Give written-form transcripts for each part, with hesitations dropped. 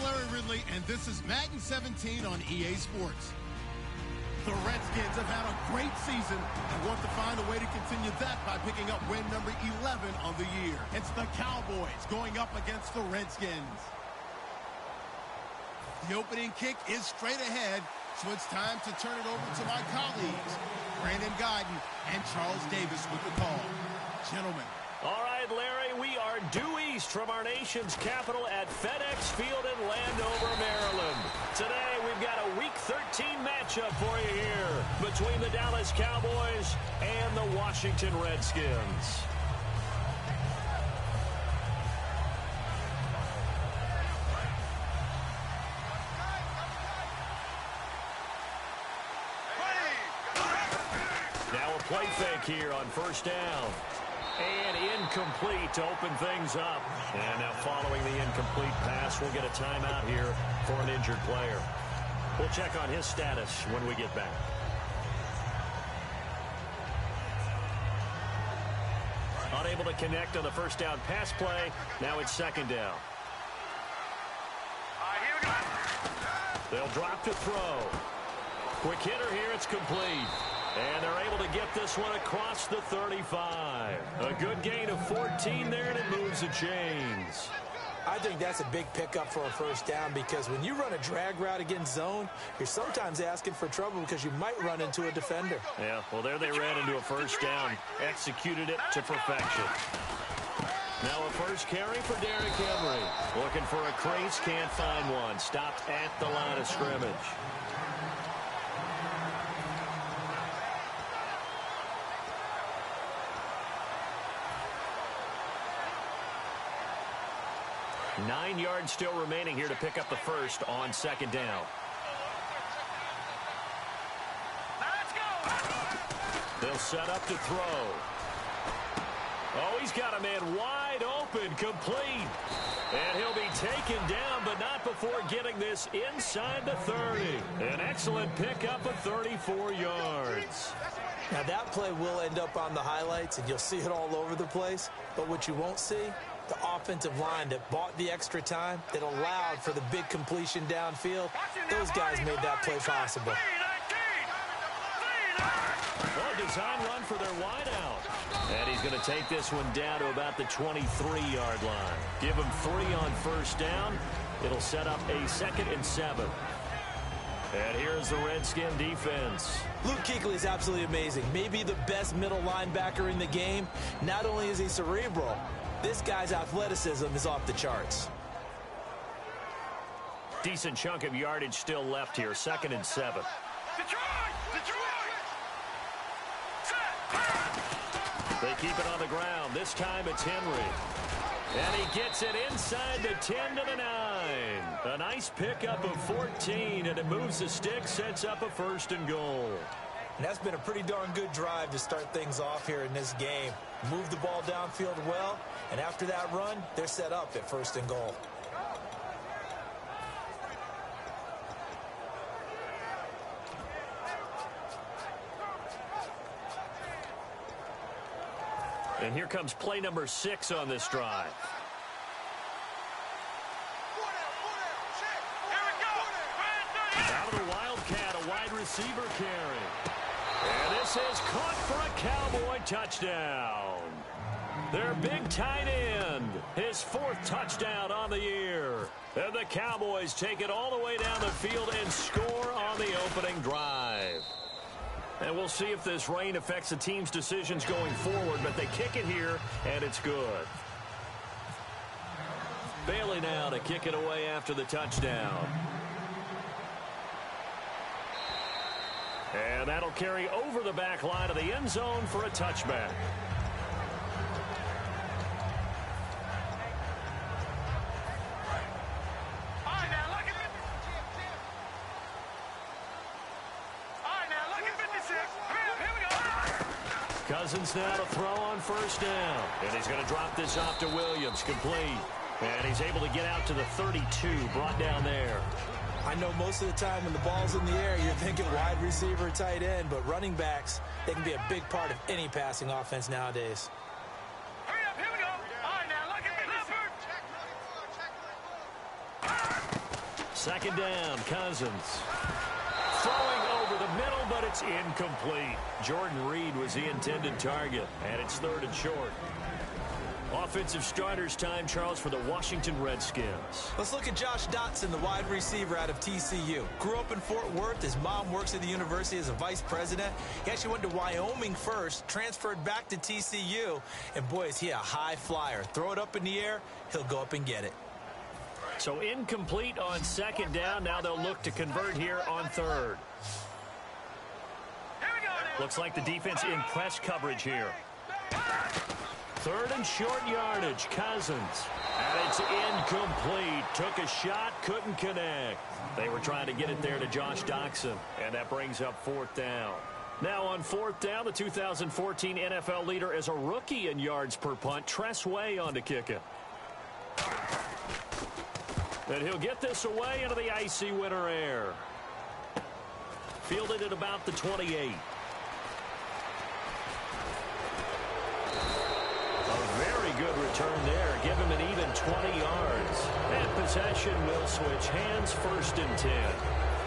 Larry Ridley, and this is Madden 17 on EA Sports. The Redskins have had a great season and want to find a way to continue that by picking up win number 11 on the year. It's the Cowboys going up against the Redskins. The opening kick is straight ahead, so it's time to turn it over to my colleagues, Brandon Guyton and Charles Davis with the call. Gentlemen. All right, Larry, we are due east from our nation's capital at FedEx Field in Landover, Maryland. Today, we've got a Week 13 matchup for you here between the Dallas Cowboys and the Washington Redskins. Now a play fake here on first down. And incomplete to open things up. And now following the incomplete pass, we'll get a timeout here for an injured player. We'll check on his status when we get back. Unable to connect on the first down pass play. Now it's second down. Here we go. They'll drop to throw. Quick hitter here. It's complete. And they're able to get this one across the 35. A good gain of 14 there, and it moves the chains. I think that's a big pickup for a first down because when you run a drag route against zone, you're sometimes asking for trouble because you might run into a defender. Yeah, well, there they ran into a first down. Executed it to perfection. Now a first carry for Derrick Henry. Looking for a crease, can't find one. Stopped at the line of scrimmage. Nine yards still remaining here to pick up the first on second down. Let's go. They'll set up to throw. Oh, he's got a man wide open, complete. And he'll be taken down, but not before getting this inside the 30. An excellent pickup of 34 yards. Now that play will end up on the highlights, and you'll see it all over the place. But what you won't see, the offensive line that bought the extra time, that allowed for the big completion downfield, those guys made that play possible. Well, design run for their wideout. And he's going to take this one down to about the 23-yard line. Give him 3 on first down. It'll set up a 2nd and 7. And here's the Redskin defense. Luke Kuechly is absolutely amazing. Maybe the best middle linebacker in the game. Not only is he cerebral, this guy's athleticism is off the charts. Decent chunk of yardage still left here. 2nd and 7. They keep it on the ground. This time it's Henry. And he gets it inside the 10 to the 9. A nice pickup of 14, and it moves the stick, sets up a 1st and goal. And that's been a pretty darn good drive to start things off here in this game. Move the ball downfield well, and after that run, they're set up at 1st and goal. And here comes play number 6 on this drive. Out of the Wildcat, a wide receiver carry. And this is caught for a Cowboy touchdown. Their big tight end, his 4th touchdown on the year. And the Cowboys take it all the way down the field and score on the opening drive. And we'll see if this rain affects the team's decisions going forward, but they kick it here, and it's good. Bailey now to kick it away after the touchdown. And that'll carry over the back line of the end zone for a touchback. Cousins now to throw on first down. And he's going to drop this off to Williams, complete. And he's able to get out to the 32, brought down there. I know most of the time when the ball's in the air, you're thinking wide receiver, tight end, but running backs, they can be a big part of any passing offense nowadays. Hurry up, here we go. All right, now, look at me, Leopard. Second down, Cousins. Throwing over the middle, but it's incomplete. Jordan Reed was the intended target, and it's 3rd and short. Offensive starters time, Charles, for the Washington Redskins. Let's look at Josh Dotson, the wide receiver out of TCU. Grew up in Fort Worth. His mom works at the university as a vice president. He actually went to Wyoming first, transferred back to TCU, and boy, is he a high flyer. Throw it up in the air, he'll go up and get it. So incomplete on second down. Now they'll look to convert here on 3rd. Looks like the defense in press coverage here. 3rd and short yardage, Cousins. And it's incomplete. Took a shot, couldn't connect. They were trying to get it there to Josh Doctson, and that brings up 4th down. Now on 4th down, the 2014 NFL leader as a rookie in yards per punt, Tress Way on to kick it. And he'll get this away into the icy winter air. Fielded at about the 28. Good return there. Give him an even 20 yards. And possession will switch hands, 1st and 10.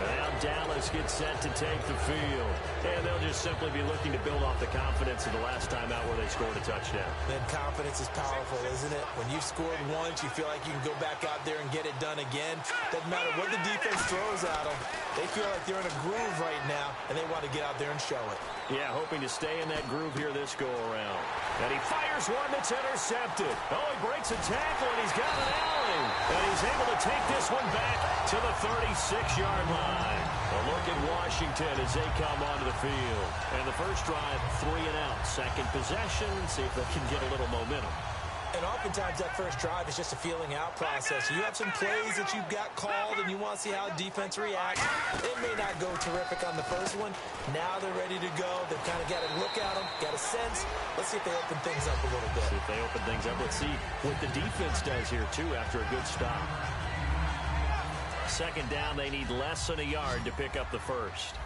And now Dallas gets set to take the field. And they'll just simply be looking to build off the confidence of the last time out where they scored a touchdown. Then confidence is powerful, isn't it? When you've scored once, you feel like you can go back out there and get it done again. Doesn't matter what the defense throws at them. They feel like they're in a groove right now, and they want to get out there and show it. Yeah, hoping to stay in that groove here this go-around. And he fires one that's intercepted. Oh, he breaks a tackle, and he's got an alley. And he's able to take this one back to the 36-yard line. A look at Washington as they come onto the field. And the first drive, 3 and out. Second possession, see if they can get a little momentum. And oftentimes that first drive is just a feeling out process. You have some plays that you've got called and you want to see how defense reacts. It may not go terrific on the first one. Now they're ready to go. They've kind of got a look at them, got a sense. Let's see if they open things up a little bit. See if they open things up. Let's see what the defense does here, too, after a good stop. Second down, they need less than a yard to pick up the first.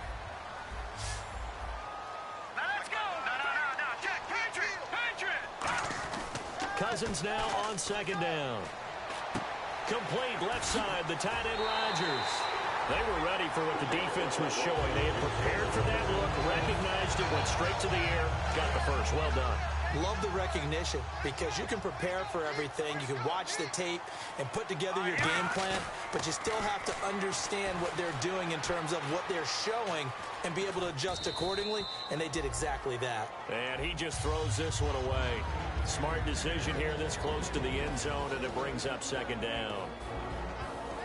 Cousins now on second down. Complete left side, the tight end Rodgers. They were ready for what the defense was showing. They had prepared for that look, recognized it, went straight to the air, got the first. Well done. Love the recognition because you can prepare for everything. You can watch the tape and put together your game plan, but you still have to understand what they're doing in terms of what they're showing and be able to adjust accordingly, and they did exactly that. And he just throws this one away. Smart decision here this close to the end zone, and it brings up second down.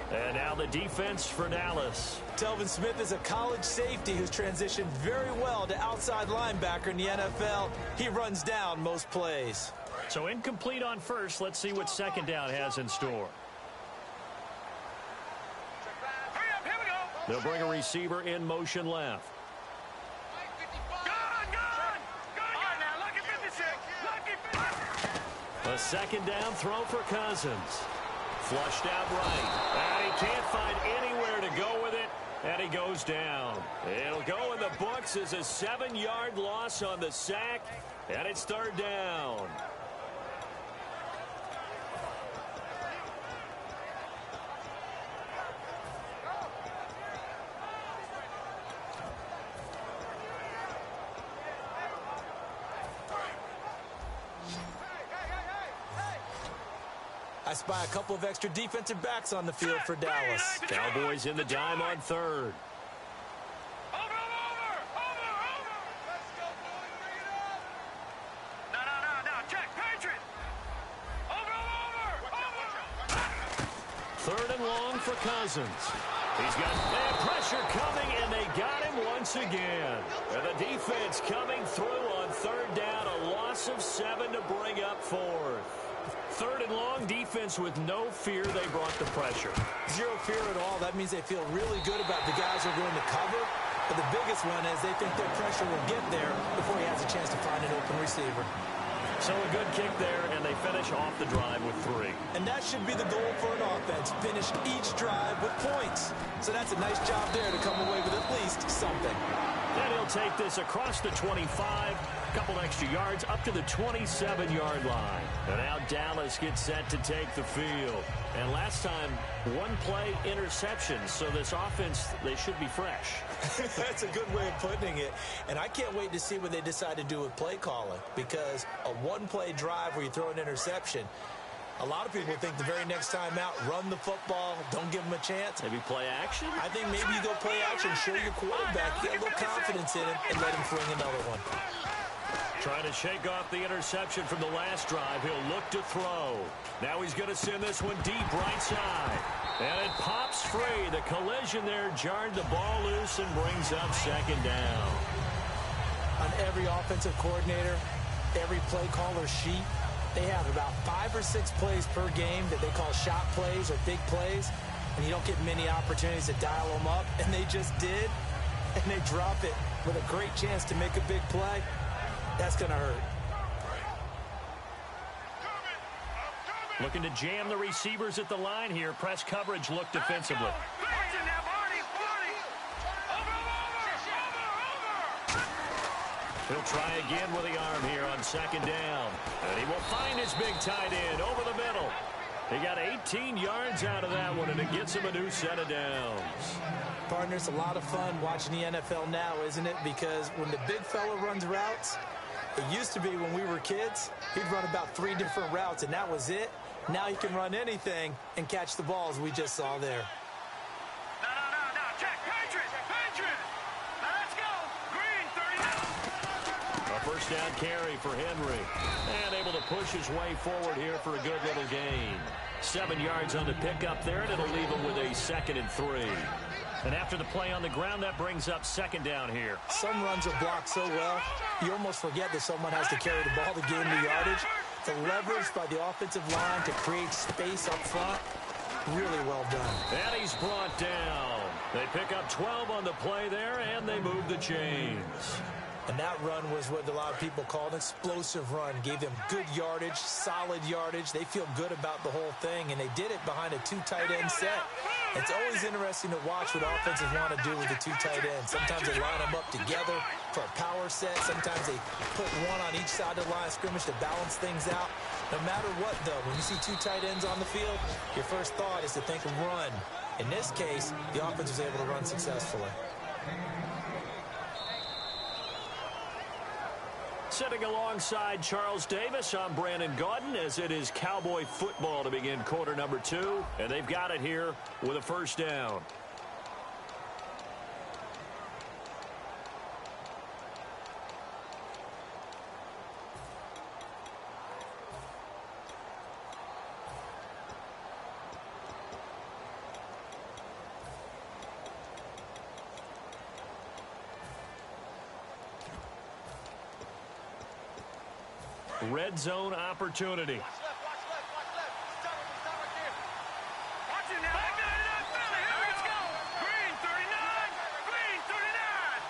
And now the defense for Dallas. Telvin Smith is a college safety who's transitioned very well to outside linebacker in the NFL. He runs down most plays. So incomplete on first. Let's see what second down has in store. They'll bring a receiver in motion left. A second down throw for Cousins. Flushed out right. And he can't find anywhere to go with it. And he goes down. It'll go in the books as a 7-yard loss on the sack. And it's third down. I spy a couple of extra defensive backs on the field for Dallas. Cowboys in the dime on third. Third and long for Cousins. He's got pressure coming, and they got him once again. And the defense coming through on third down. A loss of 7 to bring up fourth. Third and long, defense with no fear. They brought the pressure. Zero fear at all. That means they feel really good about the guys who are going to cover. But the biggest one is they think their pressure will get there before he has a chance to find an open receiver. So a good kick there, and they finish off the drive with 3. And that should be the goal for an offense. Finish each drive with points. So that's a nice job there to come away with at least something. And he'll take this across the 25, a couple extra yards up to the 27-yard line. And now Dallas gets set to take the field. And last time, one-play interception, so this offense, they should be fresh. That's a good way of putting it. And I can't wait to see what they decide to do with play calling, because a one-play drive where you throw an interception, a lot of people think the very next time out, run the football, don't give them a chance. Maybe play action? I think maybe you go play action, show your quarterback, get a little confidence in him, and let him fling another one. Trying to shake off the interception from the last drive. He'll look to throw. Now he's going to send this one deep right side. And it pops free. The collision there jarred the ball loose and brings up second down. On every offensive coordinator, every play caller sheet, they have about 5 or 6 plays per game that they call shot plays or big plays, and you don't get many opportunities to dial them up, and they just did, and they drop it with a great chance to make a big play. That's going to hurt. Looking to jam the receivers at the line here. Press coverage look defensively. He'll try again with the arm here on second down. And he will find his big tight end over the middle. He got 18 yards out of that one, and it gets him a new set of downs. Partner, it's a lot of fun watching the NFL now, isn't it? Because when the big fella runs routes, it used to be when we were kids, he'd run about 3 different routes, and that was it. Now he can run anything and catch the balls we just saw there. No. Check. Patriot. Let's go. Green, 39. A first down carry for Henry. And able to push his way forward here for a good little gain. 7 yards on the pickup there, and it'll leave him with a 2nd and 3. And after the play on the ground, that brings up second down here. Some runs are blocked so well, you almost forget that someone has to carry the ball to gain the yardage. The leverage by the offensive line to create space up front, really well done. And he's brought down. They pick up 12 on the play there, and they move the chains. And that run was what a lot of people call an explosive run. Gave them good yardage, solid yardage. They feel good about the whole thing, and they did it behind a 2 tight end set. It's always interesting to watch what offenses want to do with the 2 tight ends. Sometimes they line them up together for a power set. Sometimes they put one on each side of the line of scrimmage to balance things out. No matter what, though, when you see 2 tight ends on the field, your first thought is to think of run. In this case, the offense was able to run successfully. Sitting alongside Charles Davis, I'm Brandon Gaudin, as it is Cowboy football to begin quarter number 2. And they've got it here with a first down. Red zone opportunity. Watch left. Stop right there. Watch it now. Let's go. Green,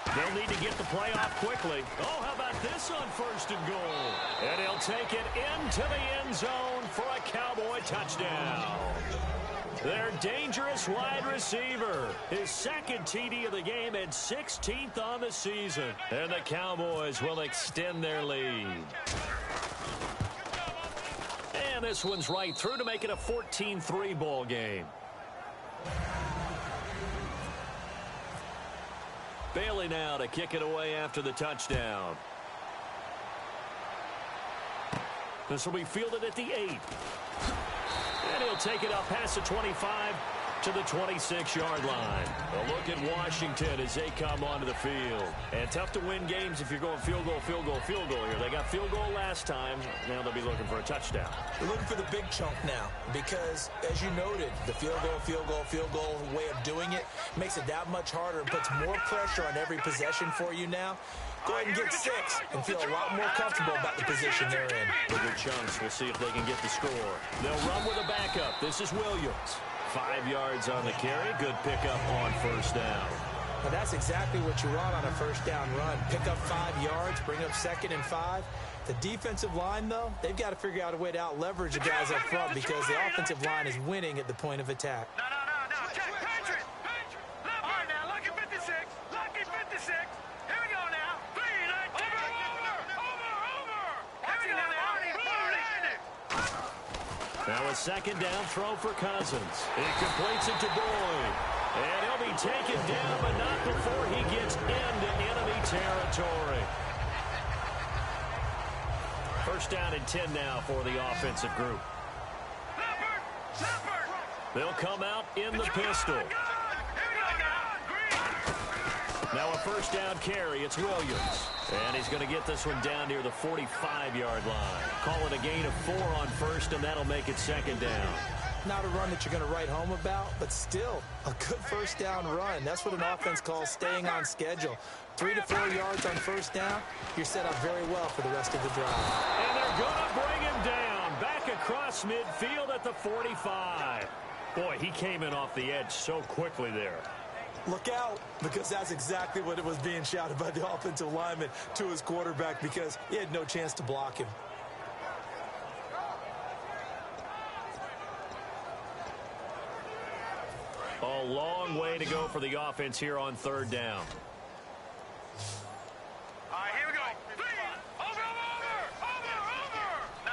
39. They'll need to get the play off quickly. Oh, how about this on 1st and goal? And he'll take it into the end zone for a Cowboy touchdown. Their dangerous wide receiver. His 2nd TD of the game and 16th on the season. And the Cowboys will extend their lead. And this one's right through to make it a 14-3 ball game. Bailey now to kick it away after the touchdown. This will be fielded at the 8. And he'll take it up past the 25 to the 26-yard line. A look at Washington as they come onto the field. And tough to win games if you're going field goal here. They got field goal last time. Now they'll be looking for a touchdown. They're looking for the big chunk now because, as you noted, the field goal way of doing it makes it that much harder and puts more pressure on every possession for you now. Go ahead and get 6 and feel a lot more comfortable about the position they're in. Bigger chunks. We'll see if they can get the score. They'll run with a backup. This is Williams. 5 yards on the carry. Good pickup on 1st down. Well, that's exactly what you want on a 1st down run. Pick up 5 yards, bring up 2nd and 5. The defensive line, though, they've got to figure out a way to out-leverage the guys up front because the offensive line is winning at the point of attack. No. Check. Patriot. All right, now, lucky 56. Here Now a second down throw for Cousins. He completes it to Boyd. And he'll be taken down, but not before he gets into enemy territory. First down and 10 now for the offensive group. They'll come out in the pistol. Now a first down carry. It's Williams. And he's going to get this one down near the 45-yard line. Call it a gain of 4 on first, and that'll make it second down. Not a run that you're going to write home about, but still a good first down run. That's what an offense calls staying on schedule. 3 to 4 yards on first down, you're set up very well for the rest of the drive. And they're going to bring him down back across midfield at the 45. Boy, he came in off the edge so quickly there. Look out, because that's exactly what it was being shouted by the offensive lineman to his quarterback, because he had no chance to block him. A long way to go for the offense here on third down. All right, here we go. Over. No.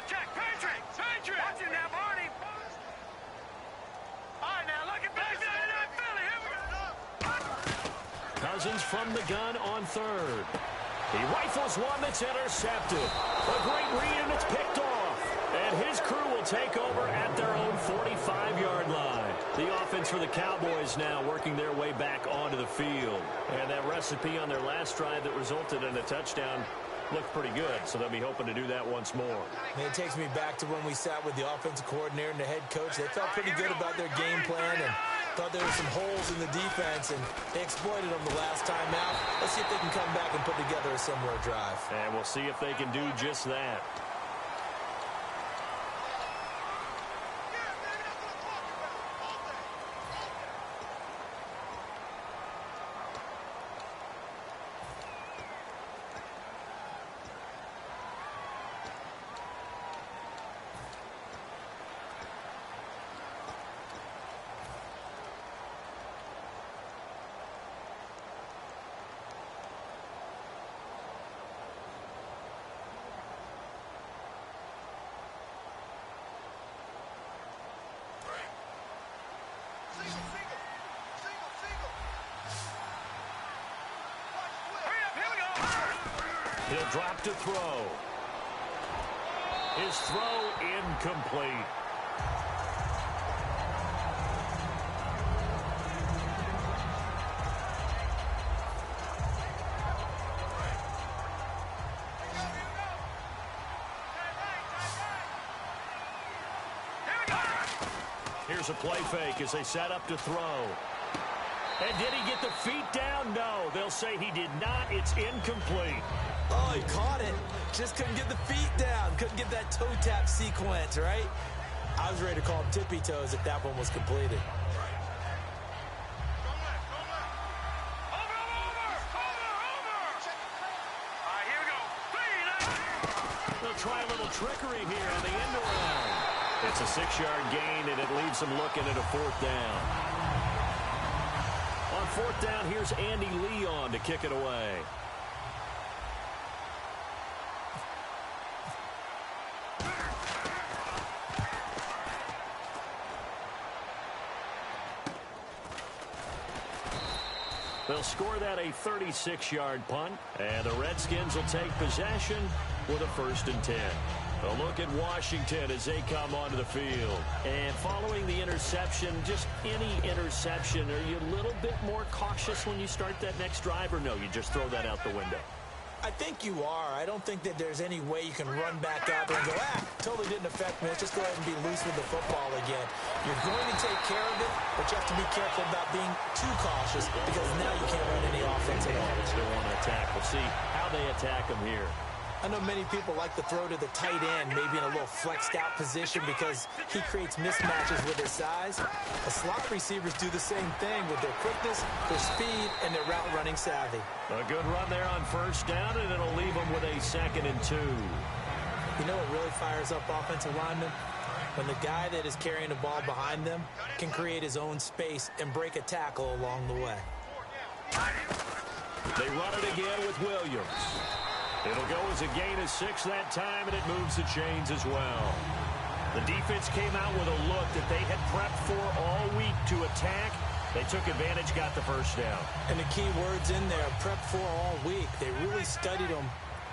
Check. Patriot. Watch it now, Barney. All right, now look at back there in that Philly. Here we go. Cousins from the gun on third. He rifles one that's intercepted. A great read, and it's picked off. And his crew will take over at their own 45-yard line. The offense for the Cowboys now working their way back onto the field. And that recipe on their last drive that resulted in a touchdown looked pretty good, so they'll be hoping to do that once more. And it takes me back to when we sat with the offensive coordinator and the head coach. They felt pretty good about their game plan and thought there were some holes in the defense, and they exploited them the last time out. Let's see if they can come back and put together a similar drive. And we'll see if they can do just that. He'll drop to throw. His throw incomplete. Here's a play fake as they set up to throw. And did he get the feet down? No. They'll say he did not. It's incomplete. Oh, he caught it. Just couldn't get the feet down. Couldn't get that toe tap sequence, right? I was ready to call him tippy toes if that one was completed. They'll try a little trickery here on the end around. It's a 6-yard gain, and it leaves them looking at a fourth down. On fourth down, here's Andy Leon to kick it away. They'll score that a 36-yard punt, and the Redskins will take possession with a 1st and 10. A look at Washington as they come onto the field. And following the interception, just any interception, are you a little bit more cautious when you start that next drive, or no, you just throw that out the window? I think you are. I don't think that there's any way you can run back out there and go, totally didn't affect me. Let's just go ahead and be loose with the football again. You're going to take care of it, but you have to be careful about being too cautious because now you can't run any offense at all. They still want to attack. We'll see how they attack them here. I know many people like to throw to the tight end, maybe in a little flexed out position because he creates mismatches with his size. The slot receivers do the same thing with their quickness, their speed, and their route running savvy. A good run there on first down, and it'll leave them with a 2nd and 2. You know what really fires up offensive linemen? When the guy that is carrying the ball behind them can create his own space and break a tackle along the way. They run it again with Williams. It'll go as a gain of 6 that time, and it moves the chains as well. The defense came out with a look that they had prepped for all week to attack. They took advantage, got the first down. And the key words in there, prep for all week. They really studied them,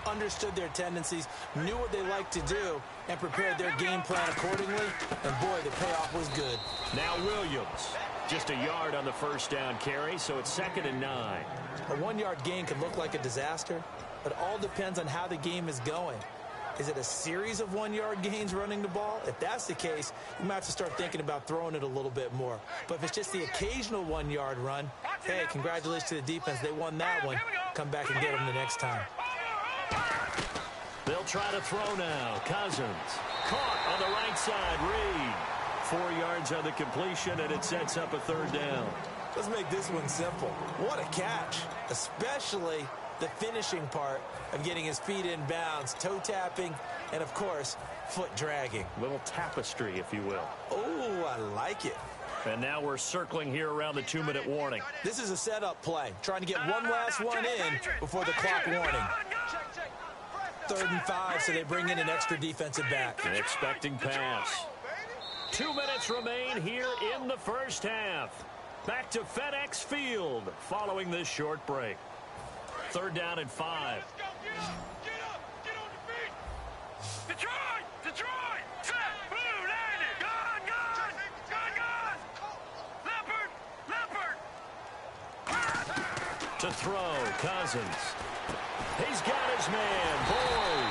understood their tendencies, knew what they liked to do, and prepared their game plan accordingly. And, boy, the payoff was good. Now Williams, just a yard on the first down carry, so it's 2nd and 9. A 1-yard gain can look like a disaster, but it all depends on how the game is going. Is it a series of 1-yard gains running the ball? If that's the case, you might have to start thinking about throwing it a little bit more. But if it's just the occasional 1-yard run, hey, congratulations to the defense. They won that one. Come back and get them the next time. They'll try to throw now. Cousins caught on the right side. Reed, 4 yards on the completion, and it sets up a 3rd down. Let's make this one simple. What a catch, especially the finishing part of getting his feet in bounds, toe tapping, and, of course, foot dragging. Little tapestry, if you will. Oh, I like it. And now we're circling here around the 2-minute warning. This is a setup play, trying to get one last one in before the clock warning. 3rd and 5, so they bring in an extra defensive back. An expecting pass. 2 minutes remain here in the first half. Back to FedEx Field following this short break. 3rd down and 5. Let's go. Get up. Get on your feet. Detroit. Set. Blue. Landed. Gone. Leopard. To throw, Cousins. He's got his man, Boyd.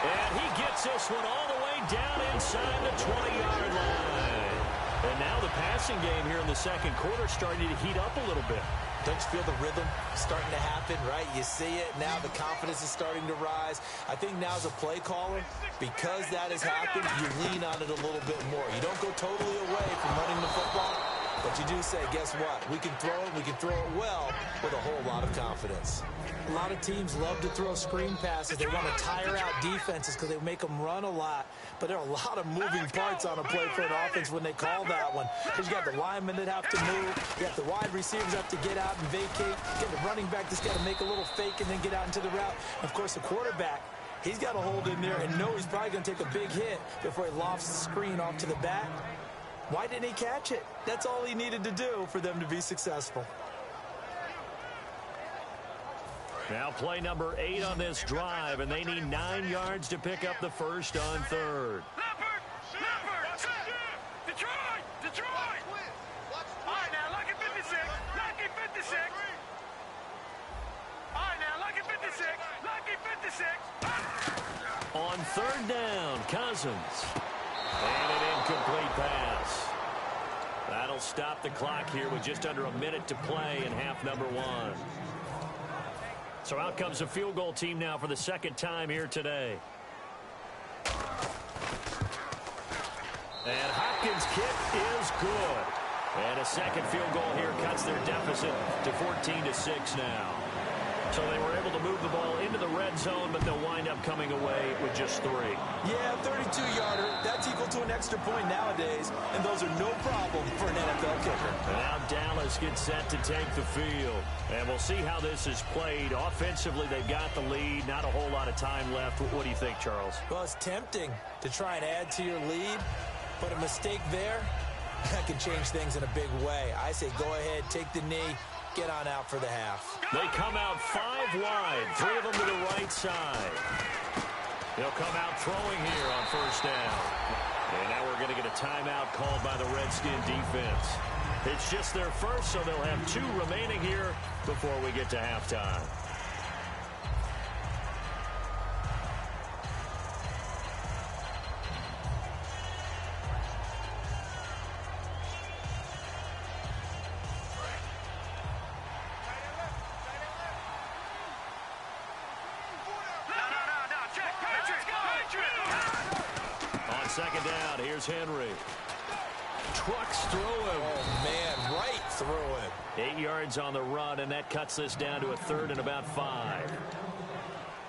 And he gets this one all the way down inside the 20-yard line. And now the passing game here in the second quarter starting to heat up a little bit. Don't you feel the rhythm starting to happen, right? You see it. Now the confidence is starting to rise. I think now as a play caller, because that has happened, you lean on it a little bit more. You don't go totally away from running the football, but you do say, guess what? We can throw it. We can throw it well with a whole lot of confidence. A lot of teams love to throw screen passes. They want to tire out defenses because they make them run a lot. But there are a lot of moving parts on a play for an offense when they call that one. Because you got the linemen that have to move. You have the wide receivers have to get out and vacate. You got the running back that's got to make a little fake and then get out into the route. And of course, the quarterback, he's got to hold in there and know he's probably going to take a big hit before he lofts the screen off to the back. Why didn't he catch it? That's all he needed to do for them to be successful. Now play number 8 on this drive, and they need 9 yards to pick up the first on 3rd. Leopard. Detroit. All right, now, lucky 56. All right, now, lucky 56. On 3rd down, Cousins. And an incomplete pass. That'll stop the clock here with just under a minute to play in half number 1. So out comes a field goal team now for the second time here today. And Hopkins' kick is good. And a second field goal here cuts their deficit to 14-6 now. So they were able to move the ball into the red zone, but they'll wind up coming away with just 3. Yeah, 32-yarder. That's equal to an extra point nowadays, and those are no problem for an NFL kicker. And now Dallas gets set to take the field. And we'll see how this is played. Offensively, they've got the lead. Not a whole lot of time left. What do you think, Charles? Well, it's tempting to try and add to your lead, but a mistake there, that can change things in a big way. I say go ahead, take the knee, get on out for the half. They come out 5 wide, 3 of them to the right side. They'll come out throwing here on first down. And now we're going to get a timeout called by the Redskin defense. It's just their first, so they'll have 2 remaining here before we get to halftime. Second down, here's Henry. Trucks through him. Oh, man, right through him. 8 yards on the run, and that cuts this down to a 3rd and about 5.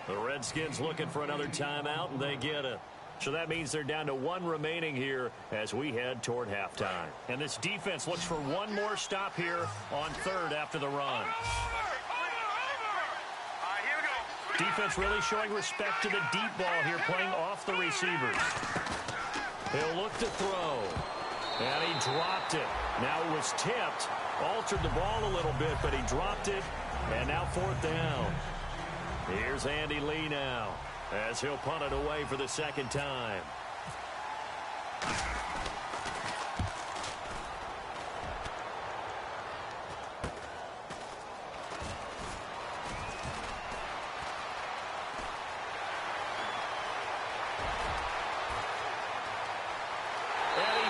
The Redskins looking for another timeout, and they get it. So that means they're down to 1 remaining here as we head toward halftime. And this defense looks for one more stop here on 3rd after the run. Here we go. Defense really showing respect to the deep ball here, playing off the receivers. He'll look to throw. And he dropped it. Now it was tipped. Altered the ball a little bit, but he dropped it. And now 4th down. Here's Andy Lee now, as he'll punt it away for the 2nd time.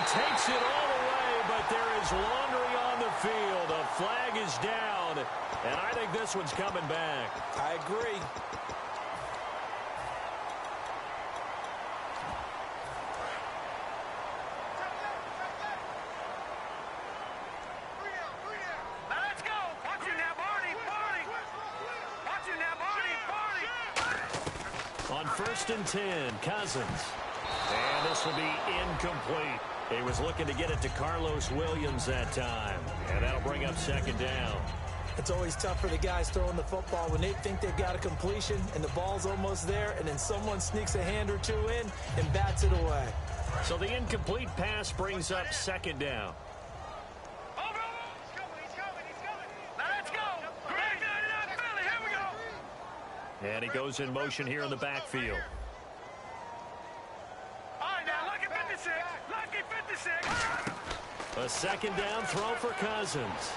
Takes it all the way, but there is laundry on the field. A flag is down, and I think this one's coming back. I agree. Now let's go. Watch it now, Barney. Watch it now, Barney. On 1st and 10, Cousins. And this will be incomplete. He was looking to get it to Carlos Williams that time. And that'll bring up 2nd down. It's always tough for the guys throwing the football when they think they've got a completion and the ball's almost there, and then someone sneaks a hand or two in and bats it away. So the incomplete pass brings up 2nd down. He's coming. Now let's go. Greg 99 Philly. Here we go. And he goes in motion here in the backfield. A 2nd down throw for Cousins.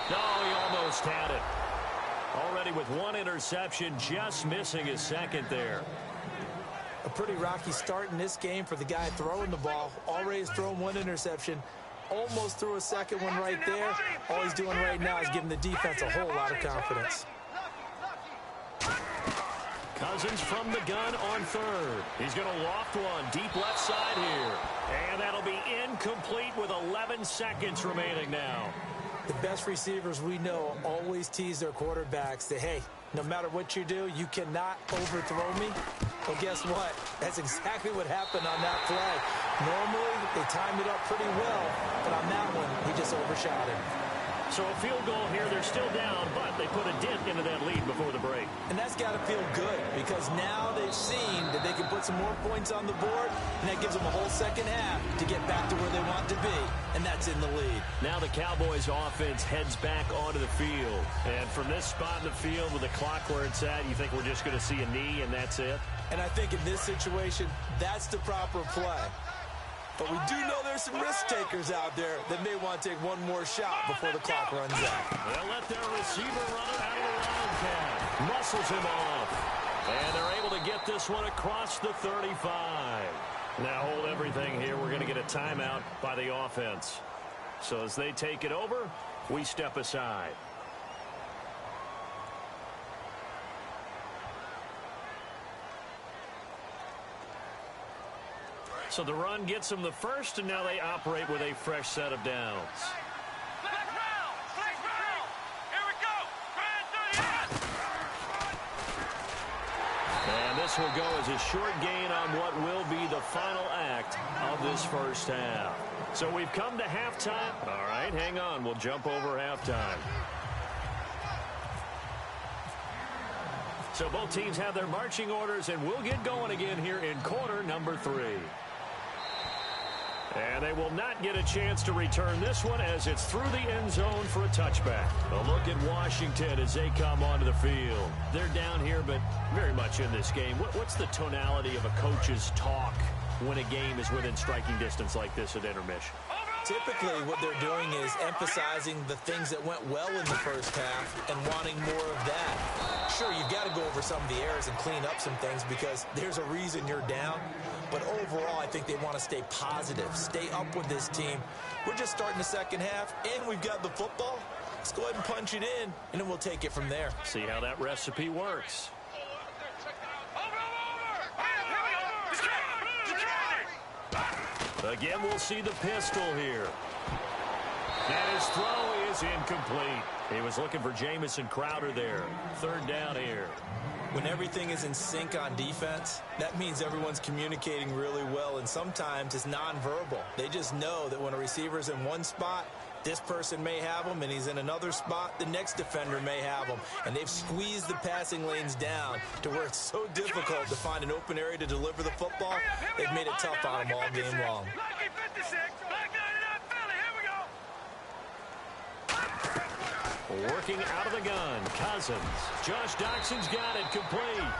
No, he almost had it. Already with 1 interception, just missing his 2nd there. A pretty rocky start in this game for the guy throwing the ball. Already has thrown 1 interception. Almost threw a 2nd one right there. All he's doing right now is giving the defense a whole lot of confidence. Cousins from the gun on 3rd. He's going to loft one deep left side here. And that'll be incomplete with 11 seconds remaining now. The best receivers we know always tease their quarterbacks that, hey, no matter what you do, you cannot overthrow me. Well, guess what? That's exactly what happened on that play. Normally, they timed it up pretty well, but on that one, he just overshot it. So a field goal here. They're still down, but they put a dent into that lead before the break. And that's got to feel good because now they've seen that they can put some more points on the board, and that gives them a whole 2nd half to get back to where they want to be, and that's in the lead. Now the Cowboys offense heads back onto the field. And from this spot in the field with the clock where it's at, you think we're just going to see a knee and that's it? And I think in this situation, that's the proper play. But we do know there's some risk takers out there that may want to take one more shot before the clock runs out. They'll let their receiver run it out of the wildcat. Muscles him off. And they're able to get this one across the 35. Now hold everything here. We're going to get a timeout by the offense. So as they take it over, we step aside. So the run gets them the first, and now they operate with a fresh set of downs. Flag round. Here we go. And this will go as a short gain on what will be the final act of this first half. So we've come to halftime. All right, hang on. We'll jump over halftime. So both teams have their marching orders, and we'll get going again here in quarter number 3. And they will not get a chance to return this one as it's through the end zone for a touchback. A look at Washington as they come onto the field. They're down here, but very much in this game. What's the tonality of a coach's talk when a game is within striking distance like this at intermission? Typically, what they're doing is emphasizing the things that went well in the first half and wanting more of that. Sure, you've got to go over some of the errors and clean up some things because there's a reason you're down. But overall, I think they want to stay positive, stay up with this team. We're just starting the second half, and we've got the football. Let's go ahead and punch it in, and then we'll take it from there. See how that recipe works. Again, we'll see the pistol here. And his throw is incomplete. He was looking for Jamison Crowder there. 3rd down here. When everything is in sync on defense, that means everyone's communicating really well, and sometimes it's nonverbal. They just know that when a receiver's in one spot, This person may have him, and he's in another spot. The next defender may have him, and they've squeezed the passing lanes down to where it's so difficult to find an open area to deliver the football. They've made it tough on them all game long. Working out of the gun, Cousins. Josh Doxson's got it complete.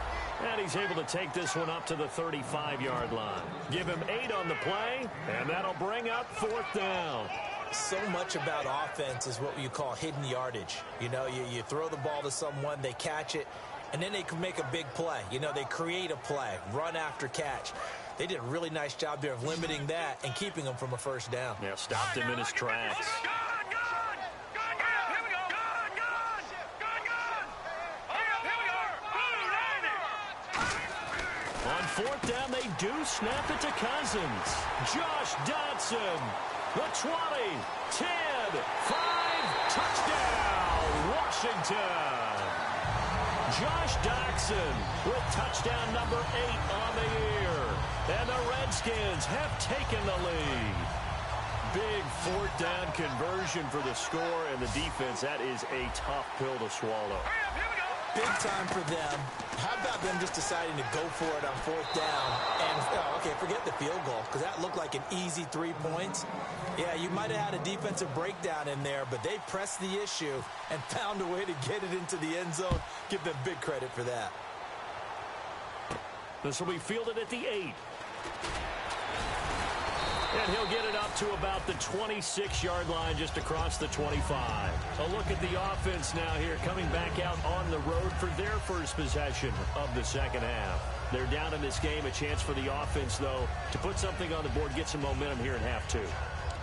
And he's able to take this one up to the 35-yard line. Give him 8 on the play, and that'll bring up 4th down. So much about offense is what you call hidden yardage. You know, you throw the ball to someone, they catch it, and then they can make a big play. You know, they create a play, run after catch. They did a really nice job there of limiting that and keeping him from a first down. Yeah, stopped him in his tracks. On 4th down, they do snap it to Cousins. Josh Dotson, the 20, 10, 5, touchdown, Washington. Josh Doxson with touchdown number 8 on the year. And the Redskins have taken the lead. Big 4th down conversion for the score, and the defense, that is a tough pill to swallow. Big time for them. How about them just deciding to go for it on 4th down? And, okay, forget the field goal, because that looked like an easy 3 points. Yeah, you might have had a defensive breakdown in there, but they pressed the issue and found a way to get it into the end zone. Give them big credit for that. This will be fielded at the 8. And he'll get it up to about the 26-yard line, just across the 25. A look at the offense now here, coming back out on the road for their first possession of the second half. They're down in this game. A chance for the offense, though, to put something on the board, get some momentum here in half 2.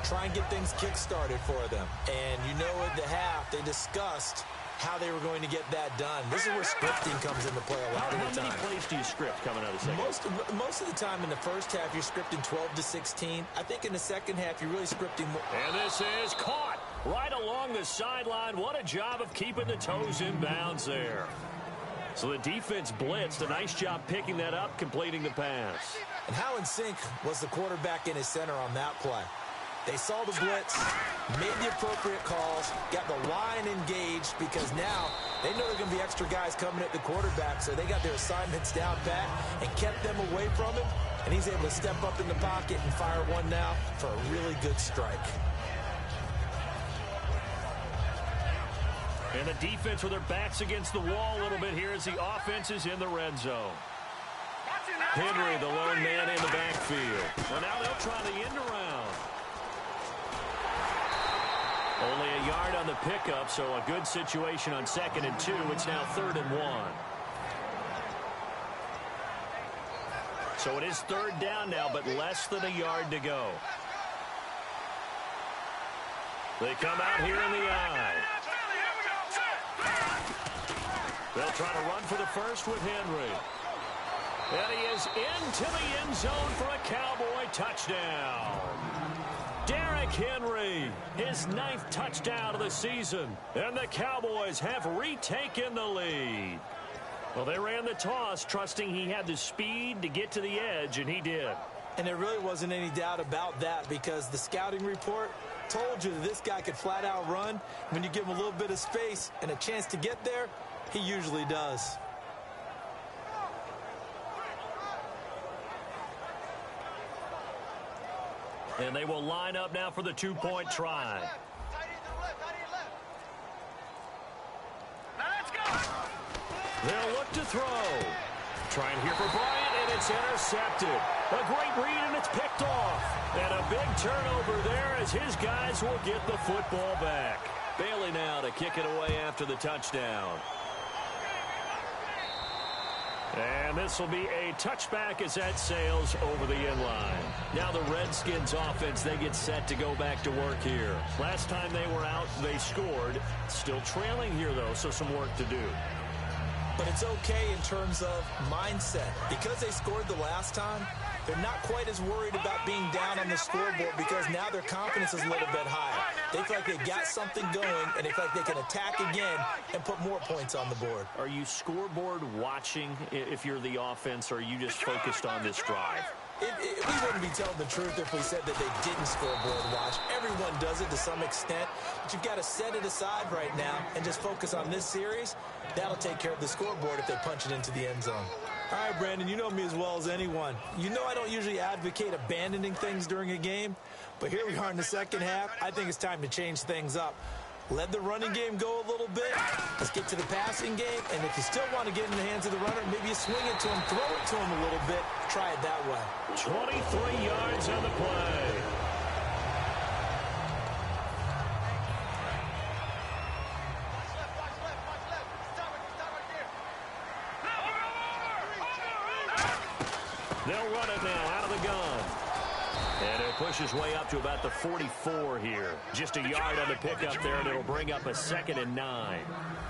Try and get things kick-started for them. And you know, at the half, they discussed how they were going to get that done. This is where scripting comes into play a lot of the time. How many plays do you script coming out of the second? Most of the time in the first half, you're scripting 12 to 16. I think in the second half, you're really scripting more. And this is caught right along the sideline. What a job of keeping the toes in bounds there. So the defense blitzed. A nice job picking that up, completing the pass. And how in sync was the quarterback in his center on that play? They saw the blitz, made the appropriate calls, got the line engaged, because now they know there are going to be extra guys coming at the quarterback, so they got their assignments down pat and kept them away from him, and he's able to step up in the pocket and fire one now for a really good strike. And the defense with their backs against the wall a little bit here as the offense is in the red zone. Henry, the lone man in the backfield. Well, now they'll try the end around. Only a yard on the pickup, so a good situation on 2nd and 2. It's now 3rd and 1. So it is 3rd down now, but less than a yard to go. They come out here in the eye. They'll try to run for the first with Henry. And he is into the end zone for a Cowboy touchdown. Derrick Henry, his 9th touchdown of the season. And the Cowboys have retaken the lead. Well, they ran the toss, trusting he had the speed to get to the edge, and he did. And there really wasn't any doubt about that, because the scouting report told you that this guy could flat out run. When you give him a little bit of space and a chance to get there, he usually does. And they will line up now for the 2-point try. They'll look to throw. Trying here for Bryant, and it's intercepted. A great read, and it's picked off. And a big turnover there as his guys will get the football back. Bailey now to kick it away after the touchdown. And this will be a touchback as that sails over the inline. Now the Redskins offense, they get set to go back to work here. Last time they were out, they scored. Still trailing here, though, so some work to do. But it's okay in terms of mindset. Because they scored the last time, they're not quite as worried about being down on the scoreboard, because now their confidence is a little bit higher. They feel like they got something going, and they feel like they can attack again and put more points on the board. Are you scoreboard watching if you're the offense, or are you just focused on this drive? We wouldn't be telling the truth if we said that they didn't scoreboard watch. Everyone does it to some extent, but you've got to set it aside right now and just focus on this series. That'll take care of the scoreboard if they punch it into the end zone. All right, Brandon, you know me as well as anyone. You know I don't usually advocate abandoning things during a game, but here we are in the second half. I think it's time to change things up. Let the running game go a little bit. Let's get to the passing game. And if you still want to get in the hands of the runner, maybe you swing it to him, throw it to him a little bit. Try it that way. 23 yards on the play. They'll run it now out of the gun. And he'll push his way up to about the 44 here. Just a yard on the pickup there, and it'll bring up a 2nd and 9.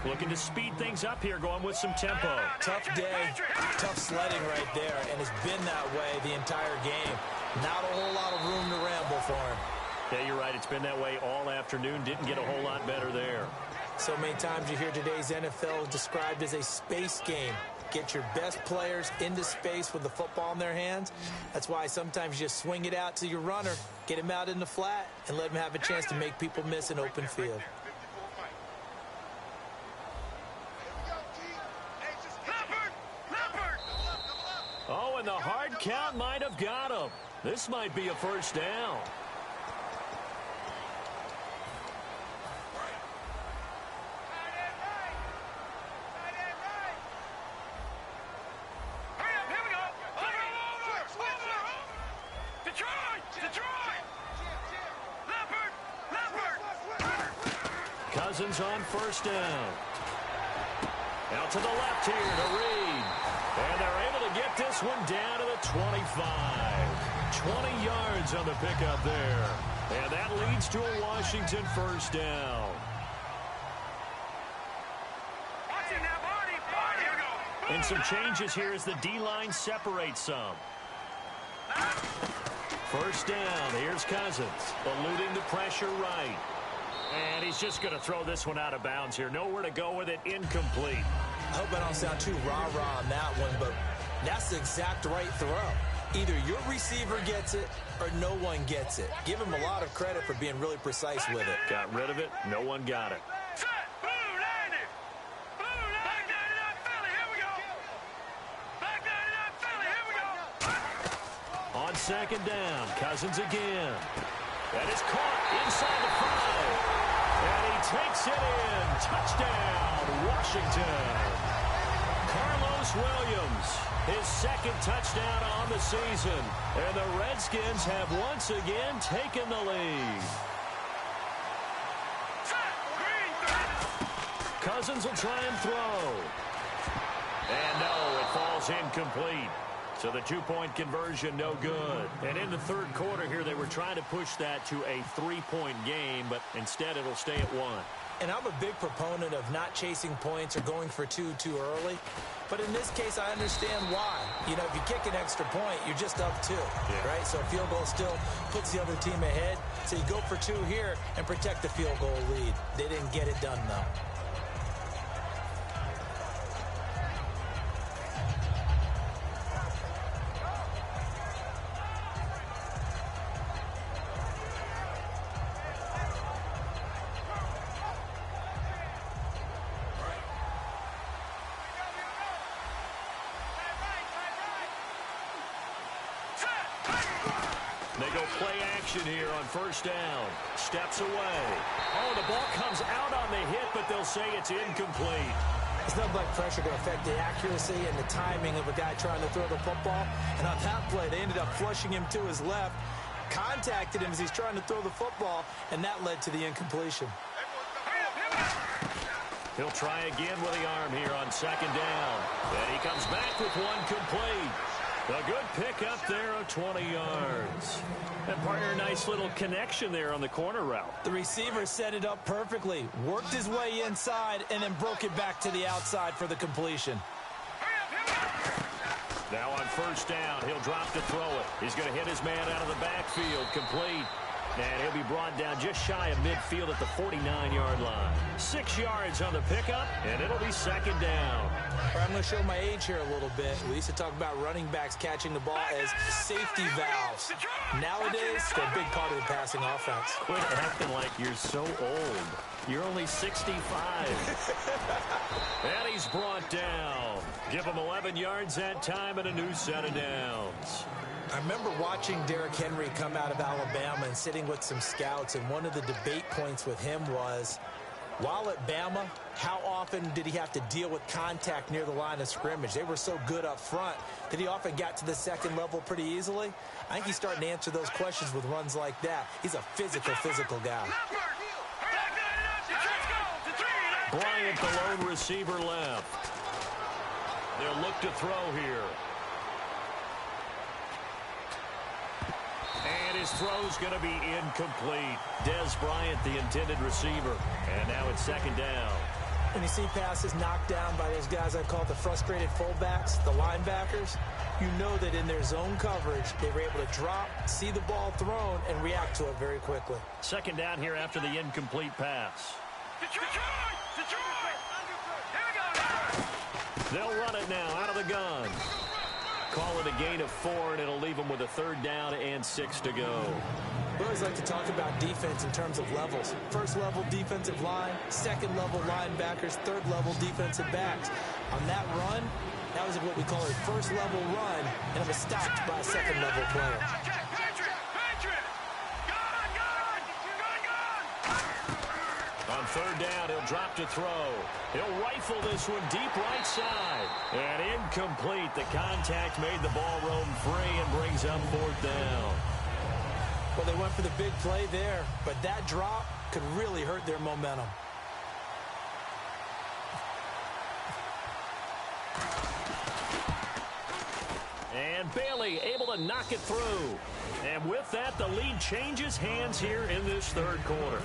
Looking to speed things up here, going with some tempo. Tough day, tough sledding right there, and it's been that way the entire game. Not a whole lot of room to ramble for him. Yeah, you're right. It's been that way all afternoon. Didn't get a whole lot better there. So many times you hear today's NFL described as a space game. Get your best players into space with the football in their hands. That's why sometimes you just swing it out to your runner, get him out in the flat, and let him have a chance to make people miss an open field. Oh, and the hard count might have got him. This might be a first down. Cousins on first down. Out to the left here to Reed. And they're able to get this one down to the 25. 20 yards on the pickup there. And that leads to a Washington first down. And some changes here as the D-line separates some. First down. Here's Cousins. Eluding the pressure right. And he's just going to throw this one out of bounds here. Nowhere to go with it. Incomplete. I hope I don't sound too rah-rah on that one, but that's the exact right throw. Either your receiver gets it or no one gets it. Give him a lot of credit for being really precise with it. Got rid of it. No one got it. On second down, Cousins again. That is caught inside the 5. And he takes it in. Touchdown, Washington. Carlos Williams, his second touchdown on the season. And the Redskins have once again taken the lead. Cousins will try and throw. And no, it falls incomplete. So the two-point conversion, no good. And in the third quarter here, they were trying to push that to a three-point game, but instead it'll stay at 1. And I'm a big proponent of not chasing points or going for two too early. But in this case, I understand why. You know, if you kick an extra point, you're just up 2, right? So a field goal still puts the other team ahead. So you go for 2 here and protect the field goal lead. They didn't get it done, though. They go play action here on first down. Steps away. Oh, the ball comes out on the hit, but they'll say it's incomplete. It's not like pressure going to affect the accuracy and the timing of a guy trying to throw the football. And on that play, they ended up flushing him to his left, contacted him as he's trying to throw the football, and that led to the incompletion. He'll try again with the arm here on second down. And he comes back with one complete. A good pick up there of 20 yards. And partner, nice little connection there on the corner route. The receiver set it up perfectly, worked his way inside, and then broke it back to the outside for the completion. Now on first down, he'll drop to throw it. He's going to hit his man out of the backfield, complete. And he'll be brought down just shy of midfield at the 49-yard line. 6 yards on the pickup, and it'll be second down. All right, I'm going to show my age here a little bit. We used to talk about running backs catching the ball as safety valves. Nowadays, they're a big part of the passing offense. Quit acting like you're so old. You're only 65. And he's brought down. Give him 11 yards that time and a new set of downs. I remember watching Derrick Henry come out of Alabama and sitting with some scouts, and one of the debate points with him was, while at Bama, how often did he have to deal with contact near the line of scrimmage? They were so good up front that he often got to the second level pretty easily. I think he's starting to answer those questions with runs like that. He's a physical guy. Bryant, the lone receiver, left. They'll look to throw here. And his throw's going to be incomplete. Dez Bryant, the intended receiver. And now it's second down. When you see passes knocked down by those guys I call the frustrated fullbacks, the linebackers, you know that in their zone coverage, they were able to drop, see the ball thrown, and react to it very quickly. Second down here after the incomplete pass. Detroit! Here we go! They'll run it now out of the gun. Call it a gain of 4, and it'll leave them with a third down and 6 to go. We always like to talk about defense in terms of levels. First level defensive line, second level linebackers, third level defensive backs. On that run, that was what we call a first level run, and it was stopped by a second level player. On third down, he'll drop to throw. He'll rifle this one deep right side. And incomplete. The contact made the ball roam free and brings up fourth down. Well, they went for the big play there, but that drop could really hurt their momentum. And Bailey able to knock it through. And with that, the lead changes hands here in this third quarter.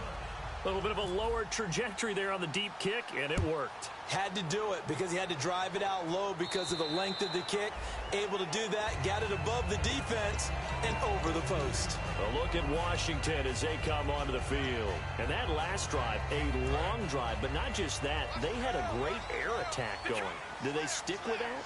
A little bit of a lower trajectory there on the deep kick, and it worked. Had to do it because he had to drive it out low because of the length of the kick. Able to do that, got it above the defense and over the post. A look at Washington as they come onto the field. And that last drive, a long drive, but not just that. They had a great air attack going. Did they stick with that?